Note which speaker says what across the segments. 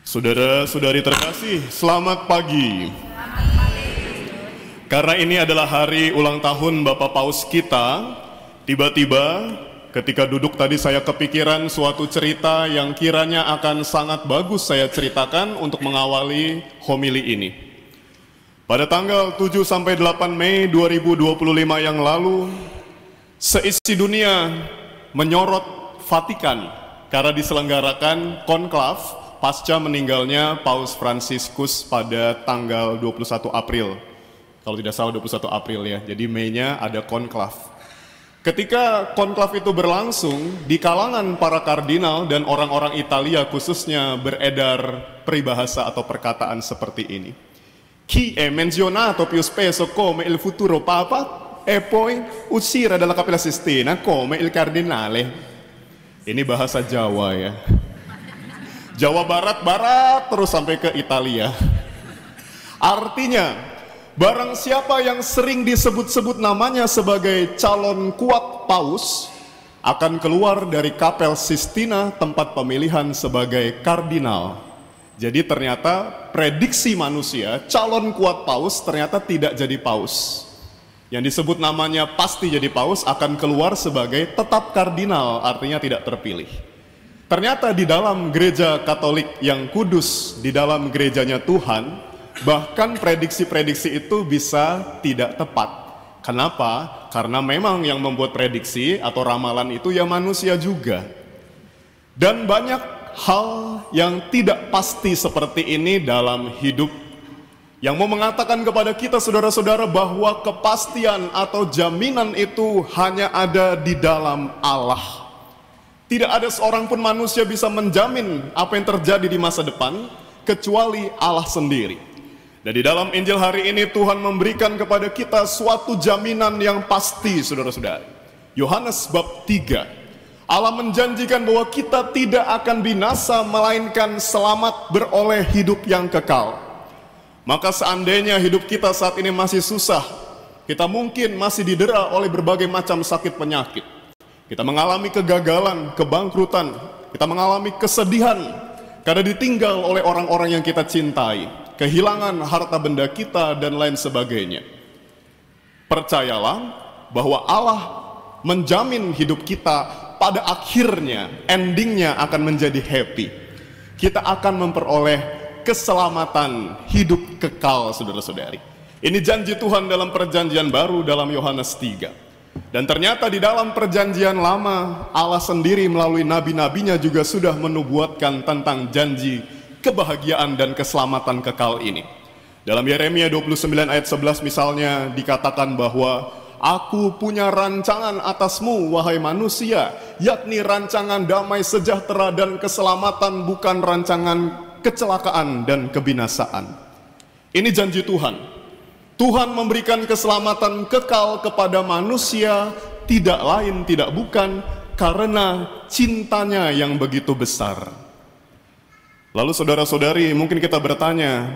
Speaker 1: Saudara-saudari terkasih, selamat pagi. Karena ini adalah hari ulang tahun Bapak Paus kita, tiba-tiba ketika duduk tadi saya kepikiran suatu cerita yang kiranya akan sangat bagus saya ceritakan untuk mengawali homili ini. Pada tanggal 7-8 Mei 2025 yang lalu, seisi dunia menyorot Vatikan karena diselenggarakan konklav pasca meninggalnya Paus Fransiskus pada tanggal 21 April. Kalau tidak salah 21 April ya, jadi Mei-nya ada konklav. Ketika konklav itu berlangsung, di kalangan para kardinal dan orang-orang Italia khususnya beredar peribahasa atau perkataan seperti ini. Chi è menzionato più spesso come il futuro Papa e poi uscire dalla Cappella Sistina come il Cardinale. Ini bahasa Jawa ya. Jawa Barat terus sampai ke Italia. Artinya, barang siapa yang sering disebut-sebut namanya sebagai calon kuat paus akan keluar dari Kapel Sistina tempat pemilihan sebagai kardinal. Jadi ternyata prediksi manusia calon kuat paus ternyata tidak jadi paus. Yang disebut namanya pasti jadi paus akan keluar sebagai tetap kardinal, artinya tidak terpilih. Ternyata di dalam gereja Katolik yang kudus, di dalam gerejanya Tuhan, bahkan prediksi-prediksi itu bisa tidak tepat. Kenapa? Karena memang yang membuat prediksi atau ramalan itu ya manusia juga. Dan banyak hal yang tidak pasti seperti ini dalam hidup, yang mau mengatakan kepada kita saudara-saudara bahwa kepastian atau jaminan itu hanya ada di dalam Allah. Tidak ada seorang pun manusia bisa menjamin apa yang terjadi di masa depan kecuali Allah sendiri. Dan di dalam Injil hari ini Tuhan memberikan kepada kita suatu jaminan yang pasti, saudara-saudara. Yohanes bab 3. Allah menjanjikan bahwa kita tidak akan binasa melainkan selamat beroleh hidup yang kekal. Maka seandainya hidup kita saat ini masih susah, kita mungkin masih didera oleh berbagai macam sakit penyakit. Kita mengalami kegagalan, kebangkrutan, kita mengalami kesedihan karena ditinggal oleh orang-orang yang kita cintai, kehilangan harta benda kita dan lain sebagainya. Percayalah bahwa Allah menjamin hidup kita pada akhirnya, endingnya akan menjadi happy. Kita akan memperoleh keselamatan hidup kekal, saudara-saudari. Ini janji Tuhan dalam perjanjian baru dalam Yohanes 3. Dan ternyata di dalam perjanjian lama, Allah sendiri melalui nabi-nabinya juga sudah menubuatkan tentang janji kebahagiaan dan keselamatan kekal ini. Dalam Yeremia 29 ayat 11 misalnya dikatakan bahwa Aku punya rancangan atasmu wahai manusia, yakni rancangan damai sejahtera dan keselamatan, bukan rancangan kecelakaan dan kebinasaan. Ini janji Tuhan. Tuhan memberikan keselamatan kekal kepada manusia, tidak lain tidak bukan karena cintanya yang begitu besar. Lalu saudara-saudari, mungkin kita bertanya,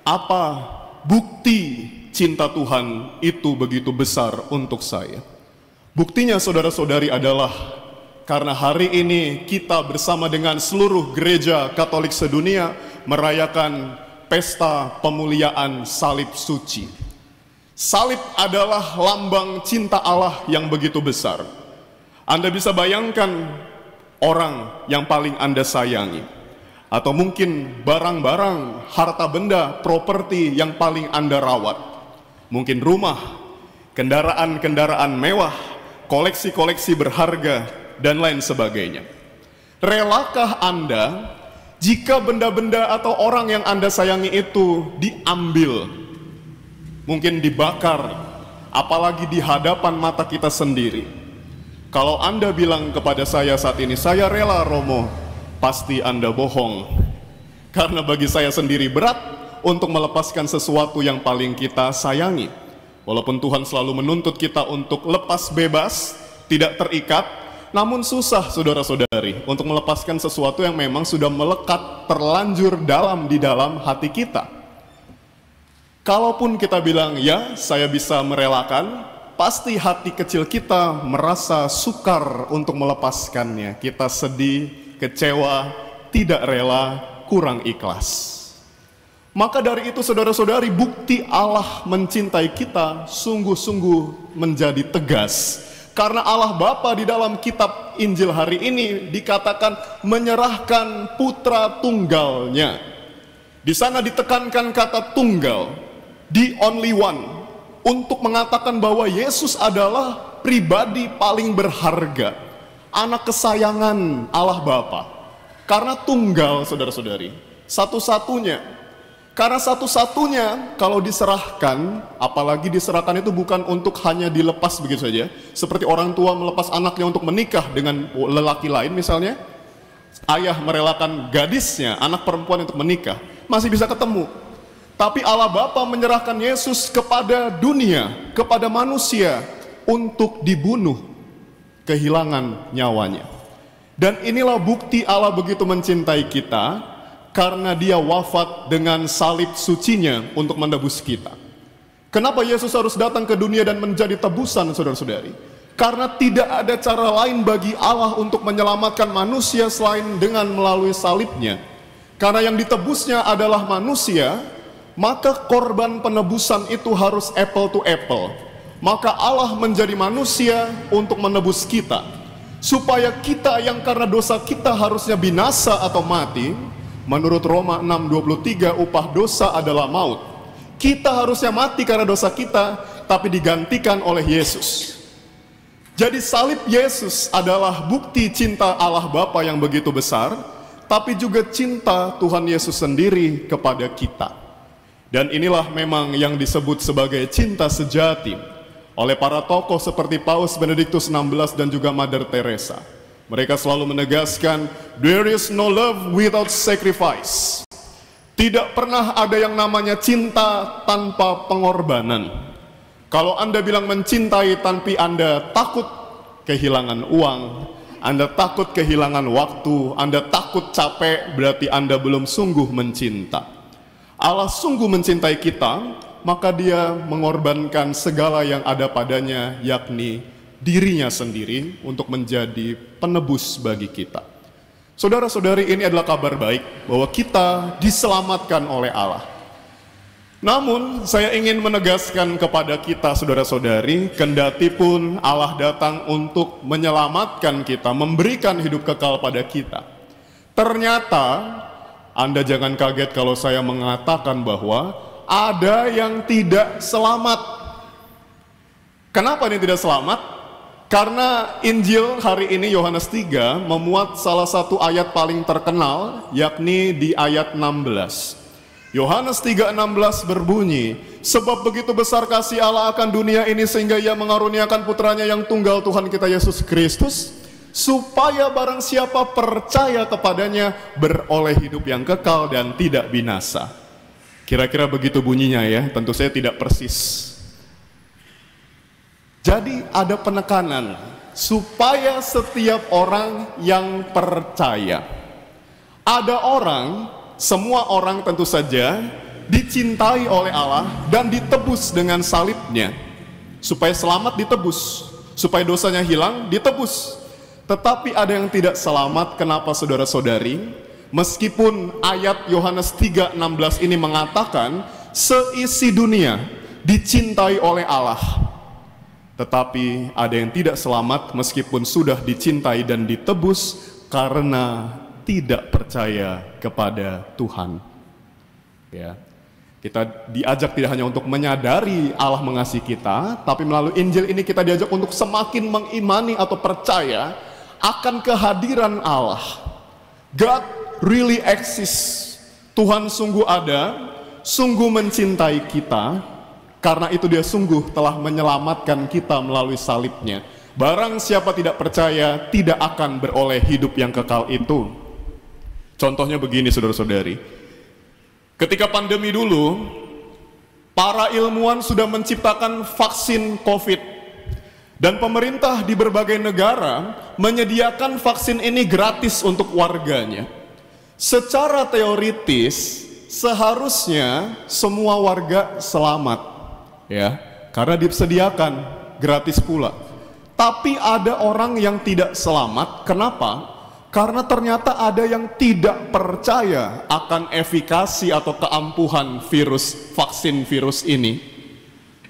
Speaker 1: apa bukti cinta Tuhan itu begitu besar untuk saya? Buktinya saudara-saudari adalah karena hari ini kita bersama dengan seluruh gereja Katolik sedunia merayakan pesta pemuliaan salib suci. Salib adalah lambang cinta Allah yang begitu besar. Anda bisa bayangkan orang yang paling Anda sayangi, atau mungkin barang-barang, harta benda, properti yang paling Anda rawat. Mungkin rumah, kendaraan-kendaraan mewah, koleksi-koleksi berharga, dan lain sebagainya. Relakah Anda jika benda-benda atau orang yang Anda sayangi itu diambil, mungkin dibakar, apalagi di hadapan mata kita sendiri? Kalau Anda bilang kepada saya saat ini, saya rela Romo, pasti Anda bohong. Karena bagi saya sendiri berat untuk melepaskan sesuatu yang paling kita sayangi. Walaupun Tuhan selalu menuntut kita untuk lepas bebas, tidak terikat, namun susah saudara-saudari untuk melepaskan sesuatu yang memang sudah melekat terlanjur di dalam hati kita. Kalaupun kita bilang ya saya bisa merelakan, pasti hati kecil kita merasa sukar untuk melepaskannya. Kita sedih, kecewa, tidak rela, kurang ikhlas. Maka dari itu saudara-saudari, bukti Allah mencintai kita sungguh-sungguh menjadi tegas. Karena Allah Bapa di dalam kitab Injil hari ini dikatakan menyerahkan putra tunggalnya. Di sana ditekankan kata tunggal, the only one, untuk mengatakan bahwa Yesus adalah pribadi paling berharga, anak kesayangan Allah Bapa. Karena tunggal saudara-saudari, satu-satunya. Karena satu-satunya kalau diserahkan, apalagi diserahkan itu bukan untuk hanya dilepas begitu saja. Seperti orang tua melepas anaknya untuk menikah dengan lelaki lain misalnya. Ayah merelakan gadisnya, anak perempuan untuk menikah, masih bisa ketemu. Tapi Allah Bapa menyerahkan Yesus kepada dunia, kepada manusia untuk dibunuh, kehilangan nyawanya. Dan inilah bukti Allah begitu mencintai kita, karena dia wafat dengan salib sucinya untuk menebus kita. Kenapa Yesus harus datang ke dunia dan menjadi tebusan, saudara-saudari? Karena tidak ada cara lain bagi Allah untuk menyelamatkan manusia selain dengan melalui salibnya. Karena yang ditebusnya adalah manusia, maka korban penebusan itu harus apple to apple. Maka Allah menjadi manusia untuk menebus kita, supaya kita yang karena dosa kita harusnya binasa atau mati. Menurut Roma 6:23, upah dosa adalah maut. Kita harusnya mati karena dosa kita, tapi digantikan oleh Yesus. Jadi salib Yesus adalah bukti cinta Allah Bapa yang begitu besar, tapi juga cinta Tuhan Yesus sendiri kepada kita. Dan inilah memang yang disebut sebagai cinta sejati oleh para tokoh seperti Paus Benediktus XVI dan juga Mother Teresa. Mereka selalu menegaskan, there is no love without sacrifice. Tidak pernah ada yang namanya cinta tanpa pengorbanan. Kalau Anda bilang mencintai tapi Anda takut kehilangan uang, Anda takut kehilangan waktu, Anda takut capek, berarti Anda belum sungguh mencinta. Allah sungguh mencintai kita, maka dia mengorbankan segala yang ada padanya, yakni dirinya sendiri untuk menjadi penebus bagi kita. Saudara-saudari, ini adalah kabar baik bahwa kita diselamatkan oleh Allah. Namun saya ingin menegaskan kepada kita saudara-saudari, kendati pun Allah datang untuk menyelamatkan kita, memberikan hidup kekal pada kita, ternyata Anda jangan kaget kalau saya mengatakan bahwa ada yang tidak selamat. Kenapa dia tidak selamat? Karena Injil hari ini Yohanes 3 memuat salah satu ayat paling terkenal, yakni di ayat 16. Yohanes 3:16 berbunyi, sebab begitu besar kasih Allah akan dunia ini sehingga ia mengaruniakan putranya yang tunggal Tuhan kita Yesus Kristus, supaya barang siapa percaya kepadanya beroleh hidup yang kekal dan tidak binasa. Kira-kira begitu bunyinya ya, tentu saya tidak persis. Jadi ada penekanan supaya setiap orang yang percaya. Ada orang, semua orang tentu saja dicintai oleh Allah dan ditebus dengan salibnya. Supaya selamat ditebus, supaya dosanya hilang ditebus. Tetapi ada yang tidak selamat. Kenapa saudara-saudari? Meskipun ayat Yohanes 3:16 ini mengatakan seisi dunia dicintai oleh Allah, tetapi ada yang tidak selamat meskipun sudah dicintai dan ditebus karena tidak percaya kepada Tuhan. Ya, kita diajak tidak hanya untuk menyadari Allah mengasihi kita, tapi melalui Injil ini kita diajak untuk semakin mengimani atau percaya akan kehadiran Allah. God really exists. Tuhan sungguh ada, sungguh mencintai kita. Karena itu dia sungguh telah menyelamatkan kita melalui salibnya. Barang siapa tidak percaya tidak akan beroleh hidup yang kekal itu. Contohnya begini saudara-saudari. Ketika pandemi dulu, para ilmuwan sudah menciptakan vaksin COVID. Dan pemerintah di berbagai negara menyediakan vaksin ini gratis untuk warganya. Secara teoritis, seharusnya semua warga selamat. Ya, karena disediakan gratis pula. Tapi ada orang yang tidak selamat. Kenapa? Karena ternyata ada yang tidak percaya akan efikasi atau keampuhan vaksin virus ini.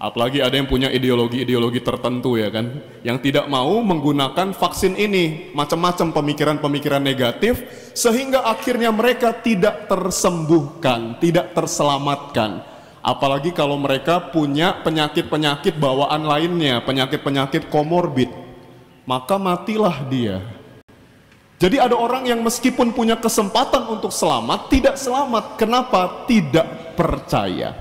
Speaker 1: Apalagi ada yang punya ideologi-ideologi tertentu ya kan, yang tidak mau menggunakan vaksin ini, macam-macam pemikiran-pemikiran negatif, sehingga akhirnya mereka tidak tersembuhkan, tidak terselamatkan. Apalagi kalau mereka punya penyakit-penyakit bawaan lainnya, penyakit-penyakit komorbid, maka matilah dia. Jadi ada orang yang meskipun punya kesempatan untuk selamat, tidak selamat. Kenapa? Tidak percaya.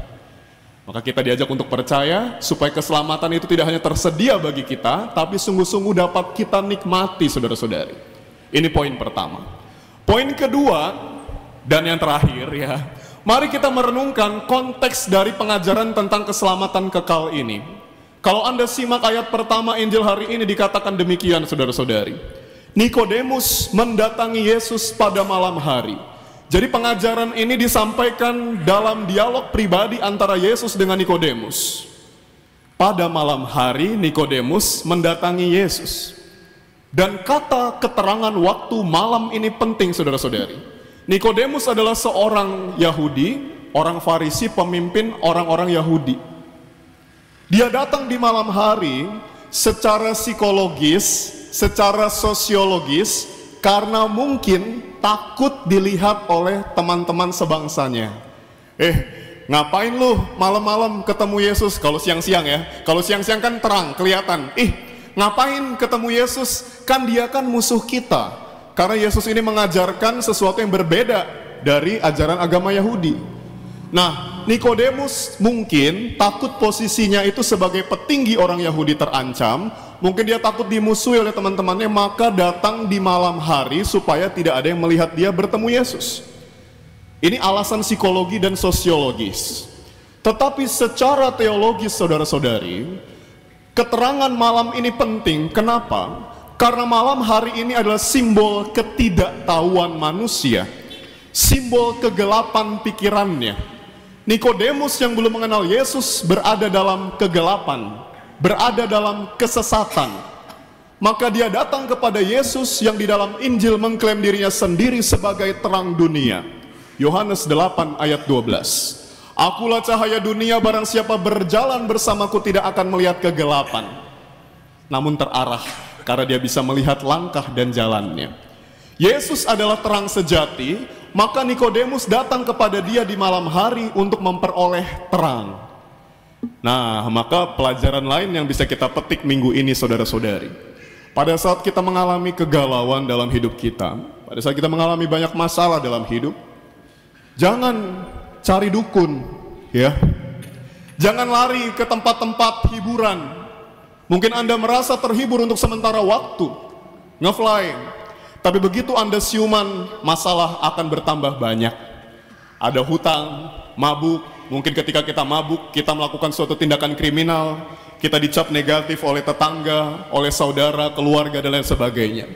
Speaker 1: Maka kita diajak untuk percaya, supaya keselamatan itu tidak hanya tersedia bagi kita, tapi sungguh-sungguh dapat kita nikmati, saudara-saudari. Ini poin pertama. Poin kedua, dan yang terakhir ya, mari kita merenungkan konteks dari pengajaran tentang keselamatan kekal ini. Kalau Anda simak ayat pertama Injil hari ini dikatakan demikian, saudara-saudari. Nikodemus mendatangi Yesus pada malam hari. Jadi pengajaran ini disampaikan dalam dialog pribadi antara Yesus dengan Nikodemus. Pada malam hari Nikodemus mendatangi Yesus. Dan kata keterangan waktu malam ini penting, saudara-saudari. Nikodemus adalah seorang Yahudi, orang Farisi, pemimpin orang-orang Yahudi. Dia datang di malam hari secara psikologis, secara sosiologis, karena mungkin takut dilihat oleh teman-teman sebangsanya. Ngapain lu malam-malam ketemu Yesus? Kalau siang-siang ya, kalau siang-siang kan terang, kelihatan. Ngapain ketemu Yesus? Kan dia kan musuh kita. Karena Yesus ini mengajarkan sesuatu yang berbeda dari ajaran agama Yahudi. Nah, Nikodemus mungkin takut posisinya itu sebagai petinggi orang Yahudi terancam. Mungkin dia takut dimusuhi oleh teman-temannya, maka datang di malam hari supaya tidak ada yang melihat dia bertemu Yesus. Ini alasan psikologi dan sosiologis. Tetapi secara teologis, saudara-saudari, keterangan malam ini penting. Kenapa? Karena malam hari ini adalah simbol ketidaktahuan manusia, simbol kegelapan pikirannya. Nikodemus yang belum mengenal Yesus berada dalam kegelapan, berada dalam kesesatan. Maka dia datang kepada Yesus yang di dalam Injil mengklaim dirinya sendiri sebagai terang dunia. Yohanes 8 ayat 12. Akulah cahaya dunia, barang siapa berjalan bersamaku tidak akan melihat kegelapan, namun terarah, karena dia bisa melihat langkah dan jalannya. Yesus adalah terang sejati, maka Nikodemus datang kepada dia di malam hari untuk memperoleh terang. Nah, maka pelajaran lain yang bisa kita petik minggu ini, saudara-saudari. Pada saat kita mengalami kegalauan dalam hidup kita, pada saat kita mengalami banyak masalah dalam hidup, jangan cari dukun, ya. Jangan lari ke tempat-tempat hiburan. Mungkin Anda merasa terhibur untuk sementara waktu, nge-fly. Tapi begitu Anda siuman, masalah akan bertambah banyak. Ada hutang, mabuk. Mungkin ketika kita mabuk, kita melakukan suatu tindakan kriminal, kita dicap negatif oleh tetangga, oleh saudara, keluarga, dan lain sebagainya.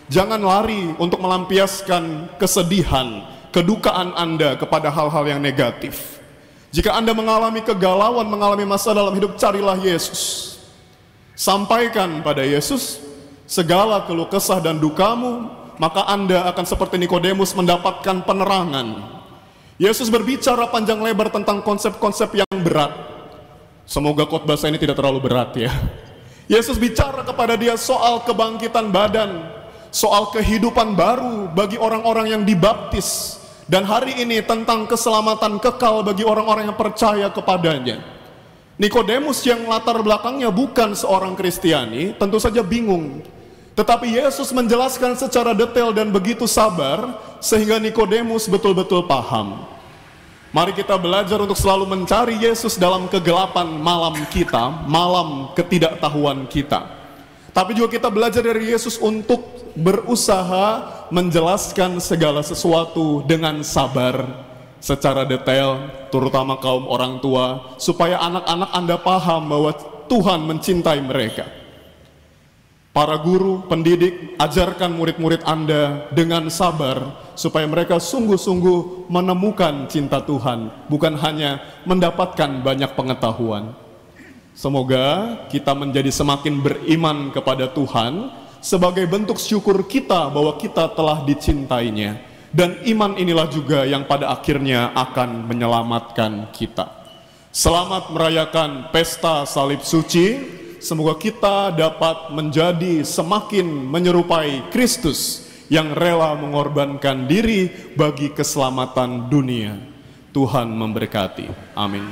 Speaker 1: Jangan lari untuk melampiaskan kesedihan, kedukaan Anda kepada hal-hal yang negatif. Jika Anda mengalami kegalauan, mengalami masalah dalam hidup, carilah Yesus. Sampaikan pada Yesus segala keluh kesah dan dukamu, maka Anda akan seperti Nikodemus mendapatkan penerangan. Yesus berbicara panjang lebar tentang konsep-konsep yang berat. Semoga khotbah saya ini tidak terlalu berat ya. Yesus bicara kepada dia soal kebangkitan badan, soal kehidupan baru bagi orang-orang yang dibaptis, dan hari ini tentang keselamatan kekal bagi orang-orang yang percaya kepadanya. Nikodemus yang latar belakangnya bukan seorang Kristiani tentu saja bingung. Tetapi Yesus menjelaskan secara detail dan begitu sabar sehingga Nikodemus betul-betul paham. Mari kita belajar untuk selalu mencari Yesus dalam kegelapan malam kita, malam ketidaktahuan kita. Tapi juga kita belajar dari Yesus untuk berusaha menjelaskan segala sesuatu dengan sabar, secara detail, terutama kaum orang tua, supaya anak-anak Anda paham bahwa Tuhan mencintai mereka. Para guru, pendidik, ajarkan murid-murid Anda dengan sabar, supaya mereka sungguh-sungguh menemukan cinta Tuhan, bukan hanya mendapatkan banyak pengetahuan. Semoga kita menjadi semakin beriman kepada Tuhan, sebagai bentuk syukur kita bahwa kita telah dicintainya. Dan iman inilah juga yang pada akhirnya akan menyelamatkan kita. Selamat merayakan pesta salib suci. Semoga kita dapat menjadi semakin menyerupai Kristus yang rela mengorbankan diri bagi keselamatan dunia. Tuhan memberkati. Amin.